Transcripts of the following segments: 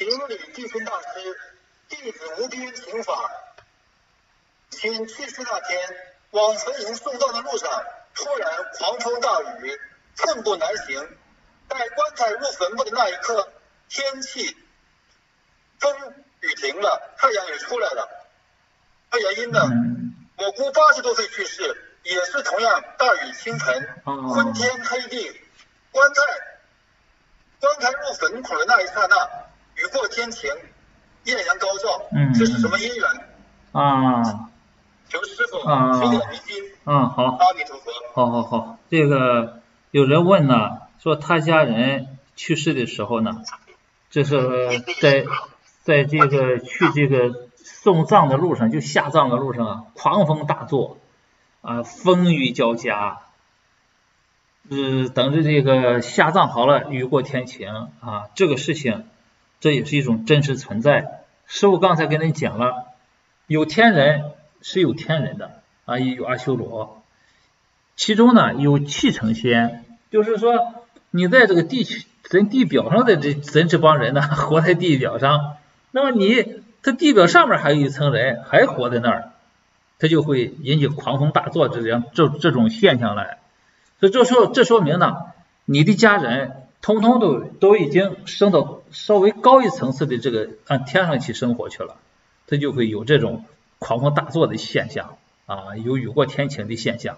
顶礼地心大师，弟子无边请法。请去世那天，往慈营送到的路上，突然狂风大雨，寸步难行。待棺材入坟墓的那一刻，天气风雨停了，太阳也出来了。原因呢？我姑80多岁去世，也是同样大雨倾盆，昏天黑地，棺材入坟口的那一刹那，雨过天晴，艳阳高照，这是什么因缘？求师傅指点迷津。好。阿弥陀佛。好。这个有人问呢，说他家人去世的时候呢，这是在这个去这个送葬的路上，就下葬的路上啊，狂风大作风雨交加，等着这个下葬好了，雨过天晴这个事情，这也是一种真实存在。师父刚才跟你讲了，有天人是有天人的也有阿修罗，其中呢有气成仙，就是说你在这个咱地表上的咱这帮人呢，活在地表上，那么他地表上面还有一层人还活在那儿，他就会引起狂风大作这种现象来。所以这说明呢，你的家人通通都已经升到稍微高一层次的这个按天上去生活去了，他就会有这种狂风大作的现象有雨过天晴的现象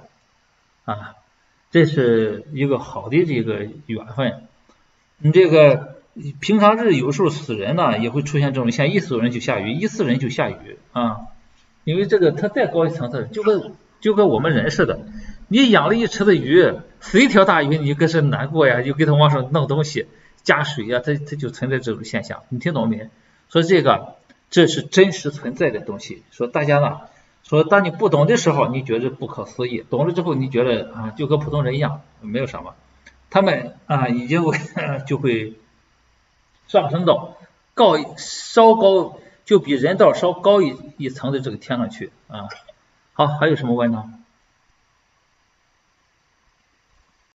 这是一个好的这个缘分。你这个平常日有时候死人呢也会出现这种现象，一死人就下雨，一死人就下雨因为这个它再高一层次，就跟我们人似的，你养了一池子鱼，死一条大鱼，你可是难过呀，就给它往上弄东西加水呀，它就存在这种现象，你听懂没？所以这是真实存在的东西。说大家呢，说当你不懂的时候，你觉得不可思议，懂了之后你觉得就跟普通人一样，没有什么。他们已经就会上升到稍高，就比人道稍高一层的这个天上去好，还有什么问呢？